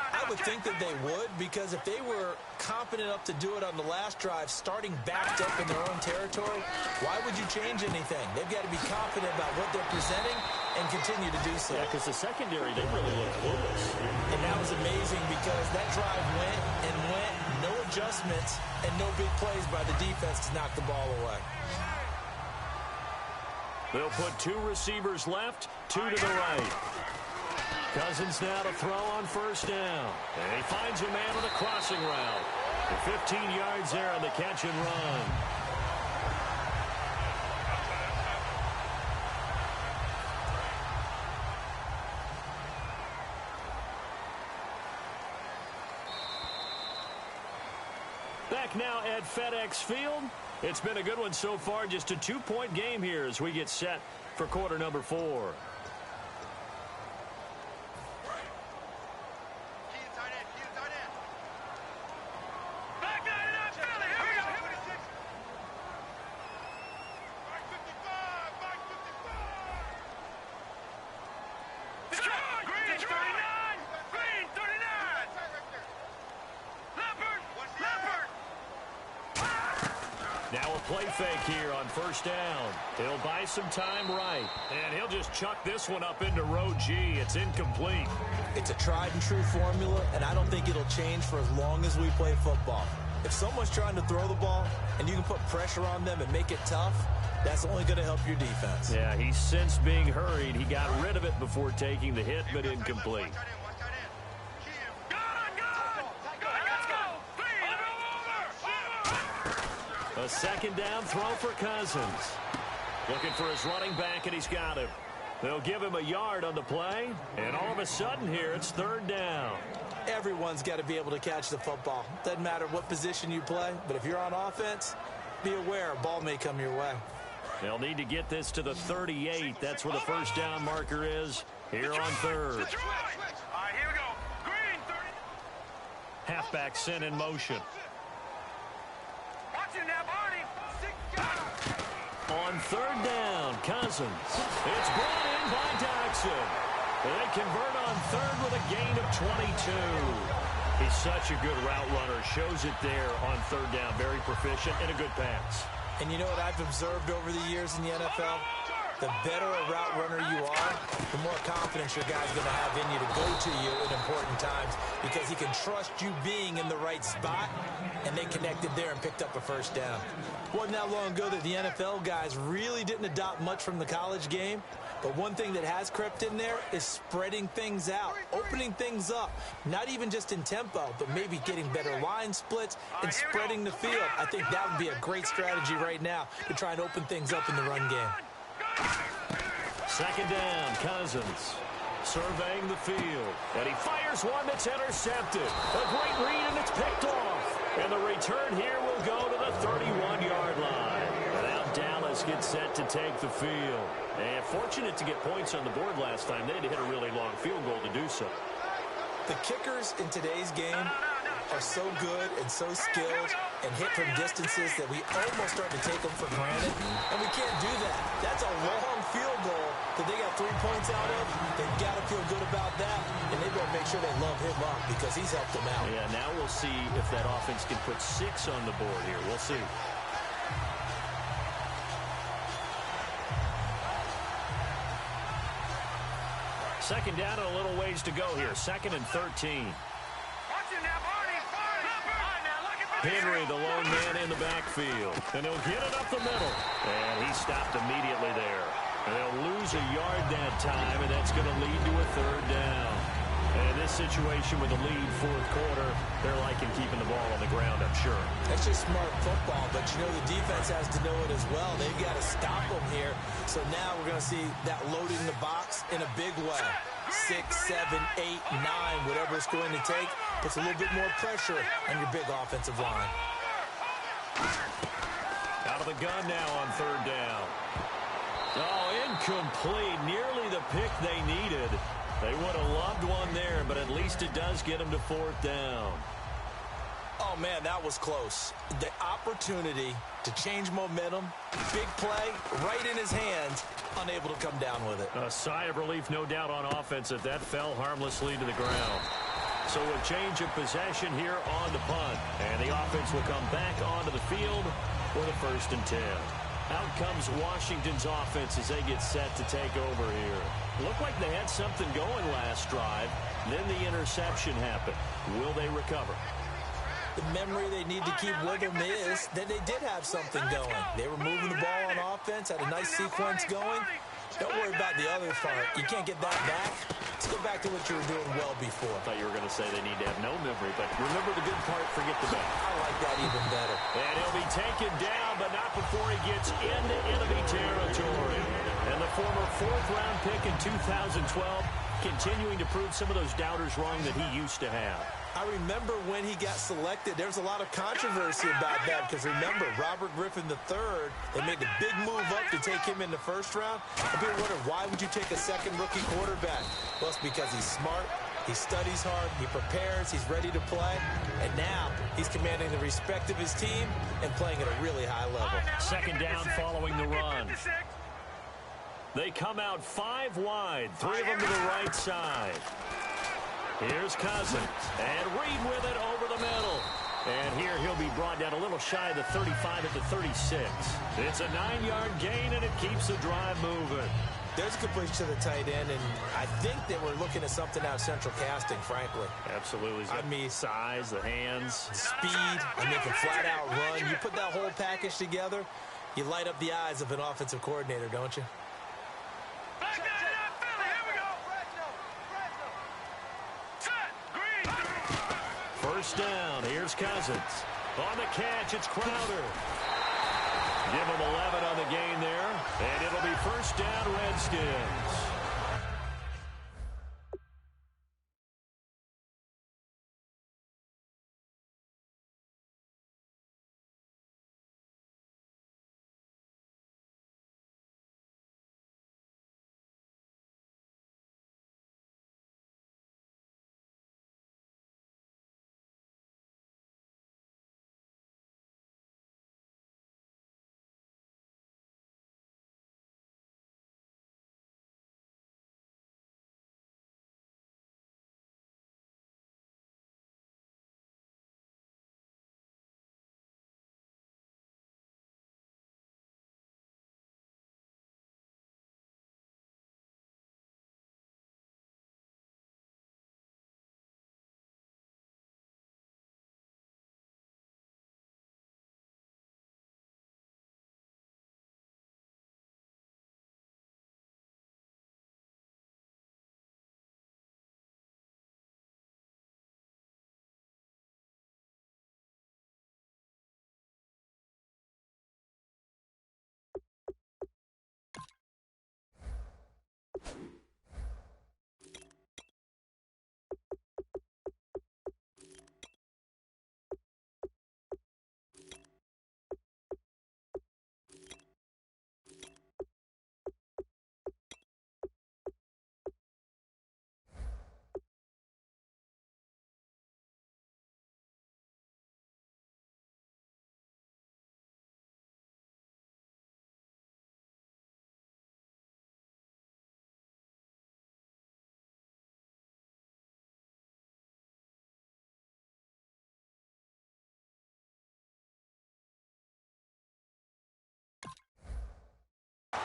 I would think that they would, because if they were confident enough to do it on the last drive, starting backed up in their own territory, why would you change anything? They've got to be confident about what they're presenting and continue to do so. Yeah, because the secondary, they really looked clueless. And that was amazing because that drive went and went, no adjustments, and no big plays by the defense to knock the ball away. They'll put 2 receivers left, 2 to the right. Cousins now to throw on first down. And he finds a man on a crossing route. The 15 yards there on the catch and run. Back now at FedEx Field. It's been a good one so far. Just a 2-point game here as we get set for quarter number 4. Now a play fake here on first down. He'll buy some time right. And he'll just chuck this one up into row G. It's incomplete. It's a tried and true formula, and I don't think it'll change for as long as we play football. If someone's trying to throw the ball and you can put pressure on them and make it tough, that's only going to help your defense. Yeah, he's since being hurried. He got rid of it before taking the hit, but incomplete. A second down throw for Cousins. Looking for his running back, and he's got him. They'll give him a yard on the play, and all of a sudden here, it's third down. Everyone's got to be able to catch the football. Doesn't matter what position you play, but if you're on offense, be aware a ball may come your way. They'll need to get this to the 38. That's where the first down marker is here on third. All right, here we go. Green, 30. Halfback sent in motion. Watch it now, Barney. Cousins. It's brought in by Jackson. They convert on third with a gain of 22. He's such a good route runner. Shows it there on third down. Very proficient and a good pass. And you know what I've observed over the years in the NFL? The better a route runner you are, the more confidence your guy's going to have in you to go to you in important times because he can trust you being in the right spot, and they connected there and picked up a first down. Wasn't that long ago that the NFL guys really didn't adopt much from the college game, but one thing that has crept in there is spreading things out, opening things up, not even just in tempo, but maybe getting better line splits and spreading the field. I think that would be a great strategy right now to try and open things up in the run game. Second down, Cousins surveying the field, and he fires one that's intercepted. A great read, and it's picked off. And the return here will go to the 31-yard line. And now Dallas gets set to take the field. And fortunate to get points on the board last time. They had to hit a really long field goal to do so. The kickers in today's game are so good and so skilled and hit from distances that we almost start to take them for granted, and we can't do that. That's a long field goal that they got 3 points out of. They've got to feel good about that, and they better make sure they love him up because he's helped them out. Yeah, now we'll see if that offense can put 6 on the board here. We'll see. Second down and a little ways to go here. Second and 13. Henry, the lone man in the backfield. And he'll get it up the middle. And he stopped immediately there. And they'll lose a yard that time, and that's going to lead to a third down. And this situation with the lead fourth quarter, they're liking keeping the ball on the ground, I'm sure. That's just smart football, but you know the defense has to know it as well. They've got to stop them here. So now we're going to see that loading the box in a big way. 6, 7, 8, 9, whatever it's going to take, puts a little bit more pressure on your big offensive line. Out of the gun now on third down. Oh, incomplete. Nearly the pick they needed. They would have loved one there, but at least it does get them to fourth down. Oh, man, that was close. The opportunity to change momentum, big play, right in his hands, unable to come down with it. A sigh of relief, no doubt, on offense if that fell harmlessly to the ground. So a change of possession here on the punt. And the offense will come back onto the field for the 1st and 10. Out comes Washington's offense as they get set to take over here. Looked like they had something going last drive. Then the interception happened. Will they recover? The memory they need to keep with them is that they did have something going. They were moving the ball on offense, had a nice sequence going. Don't worry about the other part. You can't get that back. Let's go back to what you were doing well before. I thought you were going to say they need to have no memory, but remember the good part, forget the bad. I like that even better. And he'll be taken down, but not before he gets into enemy territory. And the former 4th-round pick in 2012 continuing to prove some of those doubters wrong that he used to have. I remember when he got selected, there was a lot of controversy about that because remember, Robert Griffin III, they made the big move up to take him in the 1st round. And people wondered, why would you take a second rookie quarterback? Well, it's because he's smart, he studies hard, he prepares, he's ready to play, and now he's commanding the respect of his team and playing at a really high level. Second down following the run. They come out 5 wide, 3 of them to the right side. Here's Cousins, and Reed with it over the middle. And here he'll be brought down a little shy of the 35 at the 36. It's a 9-yard gain, and it keeps the drive moving. There's a completion to the tight end, and I think they were looking at something out of Central Casting, frankly. Absolutely. I mean, size, the hands. Speed, and they can flat-out run. You put that whole package together, you light up the eyes of an offensive coordinator, don't you? First down, here's Cousins. On the catch, it's Crowder. Give him 11 on the gain there, and it'll be first down, Redskins.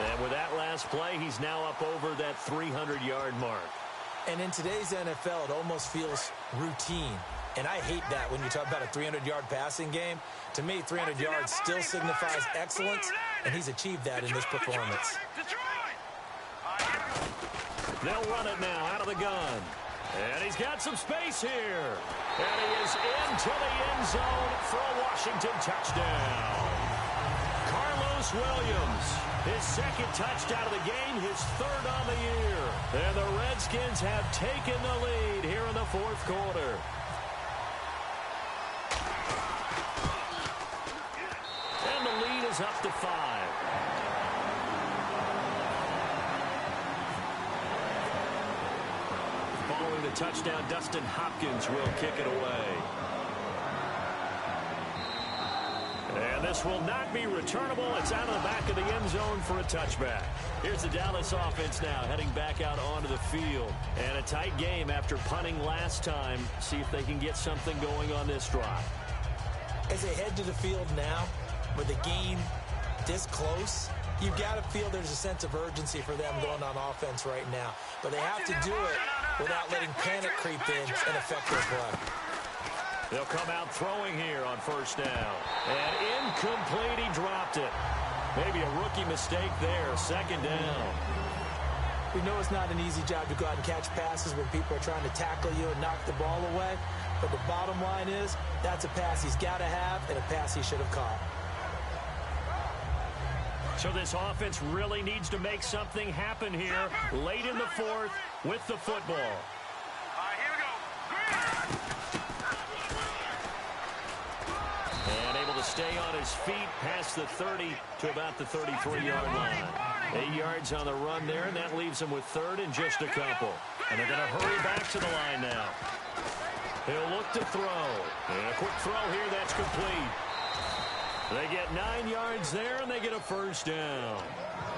And with that last play, he's now up over that 300-yard mark. And in today's NFL, it almost feels routine. And I hate that when you talk about a 300-yard passing game. To me, 300 yards still signifies excellence, and he's achieved that in this performance. They'll run it now out of the gun. And he's got some space here. And he is into the end zone for a Washington touchdown. Carlos Williams, his second touchdown of the game, his third on the year. And the Redskins have taken the lead here in the fourth quarter. And the lead is up to 5. Following the touchdown, Dustin Hopkins will kick it away. And this will not be returnable. It's out of the back of the end zone for a touchback. Here's the Dallas offense now heading back out onto the field. And a tight game after punting last time. See if they can get something going on this drive. As they head to the field now, with the game this close, you've got to feel there's a sense of urgency for them going on offense right now. But they have to do it without letting panic creep in and affect their play. They'll come out throwing here on first down. And incomplete, he dropped it. Maybe a rookie mistake there, second down. We know it's not an easy job to go out and catch passes when people are trying to tackle you and knock the ball away. But the bottom line is, that's a pass he's got to have and a pass he should have caught. So this offense really needs to make something happen here late in the fourth with the football. All right, here we go. And able to stay on his feet past the 30 to about the 33-yard line. 8 yards on the run there, and that leaves him with third and just a couple. And they're going to hurry back to the line now. He'll look to throw. And a quick throw here, that's complete. They get 9 yards there, and they get a first down.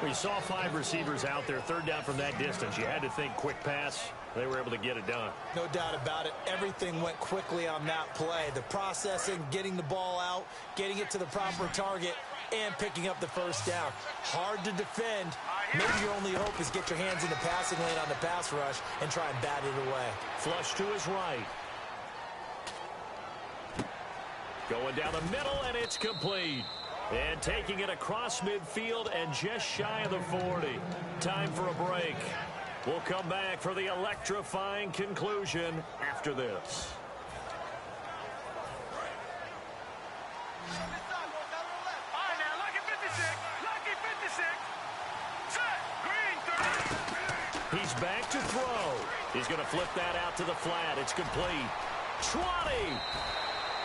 We saw 5 receivers out there, third down from that distance. You had to think quick pass. They were able to get it done. No doubt about it. Everything went quickly on that play. The processing, getting the ball out, getting it to the proper target, and picking up the first down. Hard to defend. Maybe your only hope is get your hands in the passing lane on the pass rush and try and bat it away. Flush to his right. Going down the middle, and it's complete. And taking it across midfield and just shy of the 40. Time for a break. We'll come back for the electrifying conclusion after this. All right, now, lucky 56. Set. Green, 30. He's back to throw. He's going to flip that out to the flat. It's complete. 20.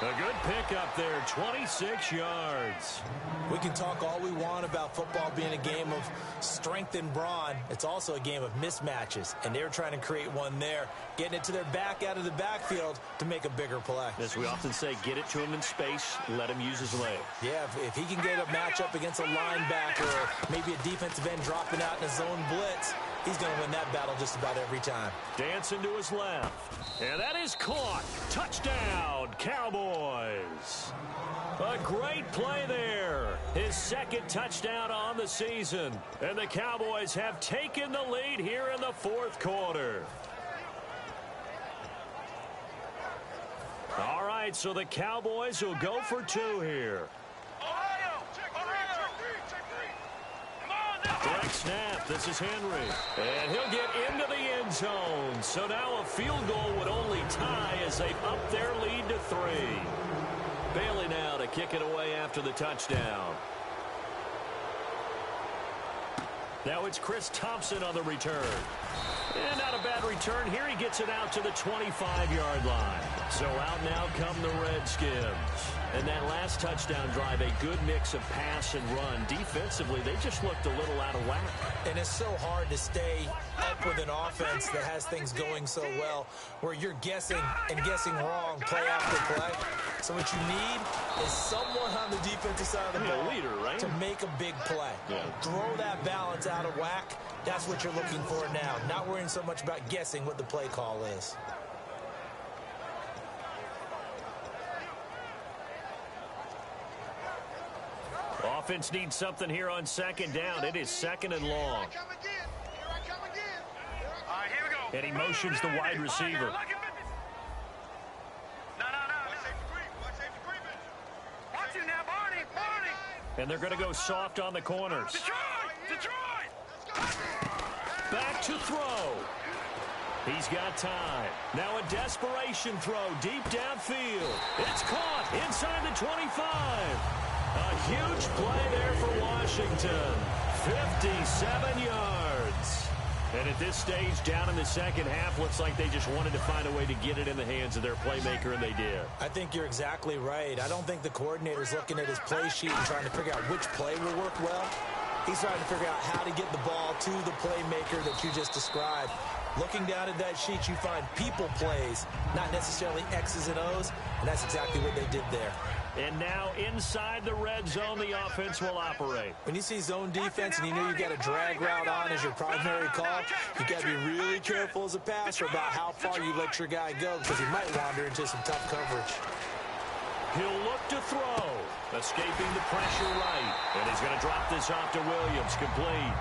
A good pickup there, 26 yards. We can talk all we want about football being a game of strength and brawn. It's also a game of mismatches, and they're trying to create one there, getting it to their back out of the backfield to make a bigger play. As we often say, get it to him in space, let him use his leg. Yeah, if he can get a matchup against a linebacker or maybe a defensive end dropping out in a zone blitz, he's going to win that battle just about every time. Dancing to his left. And that is caught. Touchdown, Cowboys. A great play there. His second touchdown on the season. And the Cowboys have taken the lead here in the fourth quarter. All right, so the Cowboys will go for 2 here. Ohio. Check green. Come on now. Direct snap. This is Henry. And he'll get into the end zone. So now a field goal would only tie as they've upped their lead to 3. Bailey now to kick it away after the touchdown. Now it's Chris Thompson on the return. And not a bad return here. He gets it out to the 25-yard line. So out now come the Redskins. And that last touchdown drive, a good mix of pass and run. Defensively, they just looked a little out of whack. And it's so hard to stay up with an offense that has things going so well, where you're guessing and guessing wrong play after play. So what you need is someone on the defensive side of the ball, leader, right? to make a big play. Yeah. Throw that balance out of whack. That's what you're looking for now. Not worrying so much about guessing what the play call is. Offense needs something here on second down. It is second and long. Here I come again. All right, here we go. And he motions the wide receiver. Watch you now, Barney. And they're going to go soft on the corners. Detroit. Back to throw. He's got time. Now a desperation throw deep downfield. It's caught inside the 25. A huge play there for Washington. 57 yards. And at this stage, down in the second half, looks like they just wanted to find a way to get it in the hands of their playmaker, and they did. I think you're exactly right. I don't think the coordinator's looking at his play sheet and trying to figure out which play will work well. He's trying to figure out how to get the ball to the playmaker that you just described. Looking down at that sheet, you find people plays, not necessarily X's and O's, and that's exactly what they did there. And now inside the red zone, the offense will operate. When you see zone defense and you know you got a drag route on as your primary call, you got to be really careful as a passer about how far you let your guy go because he might wander into some tough coverage. He'll look to throw, escaping the pressure right, and he's going to drop this off to Williams, complete.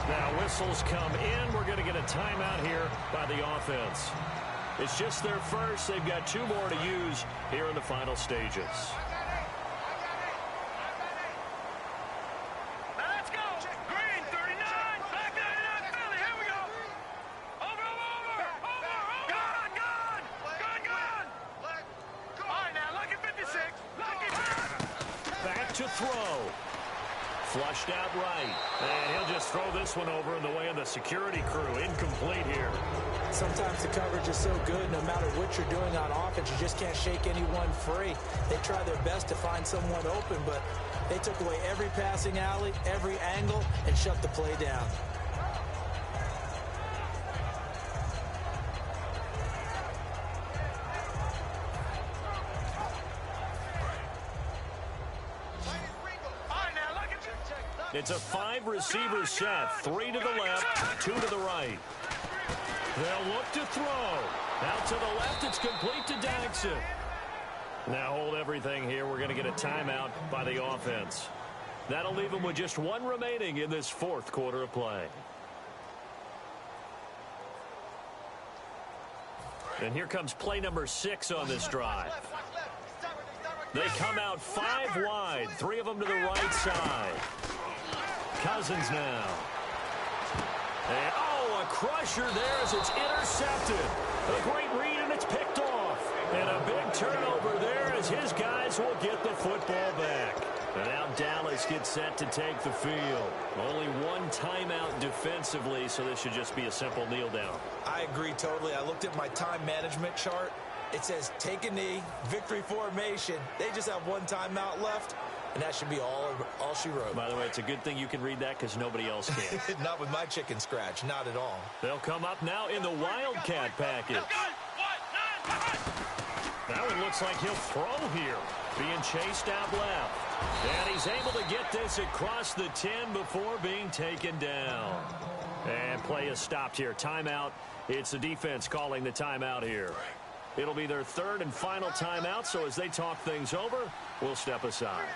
Now whistles come in. We're going to get a timeout here by the offense. It's just their first. They've got 2 more to use here in the final stages. Now let's go. Green, 39. Black 99, Philly. Here we go. Over. Gone. All right, now, lucky 56. Back to throw. Flushed out right. And he'll just throw this one over in the way of the security crew. Incomplete here. Sometimes the coverage is so good, no matter what you're doing on offense, you just can't shake anyone free. They try their best to find someone open, but they took away every passing alley, every angle, and shut the play down. It's a 5-receiver set. 3 to the left, 2 to the right. They'll look to throw. Out to the left, it's complete to Daxon. Now hold everything here. We're going to get a timeout by the offense. That'll leave them with just 1 remaining in this 4th quarter of play. And here comes play number 6 on this drive. They come out 5 wide, 3 of them to the right side. Cousins now. And, a crusher there as it's intercepted. A great read, and it's picked off. And a big turnover there as his guys will get the football back. And now Dallas gets set to take the field. Only 1 timeout defensively, so this should just be a simple kneel down. I agree totally. I looked at my time management chart. It says take a knee, victory formation. They just have 1 timeout left, and that should be all she wrote. By the way, it's a good thing you can read that because nobody else can. Not with my chicken scratch, not at all. They'll come up now in the Wildcat package. Now it looks like he'll throw here, being chased out left. And he's able to get this across the 10 before being taken down. And play is stopped here. Timeout. It's the defense calling the timeout here. It'll be their 3rd and final timeout, so as they talk things over, we'll step aside.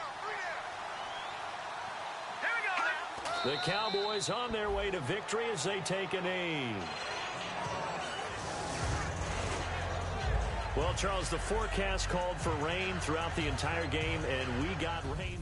The Cowboys on their way to victory as they take a knee. Well, Charles, the forecast called for rain throughout the entire game, and we got rain.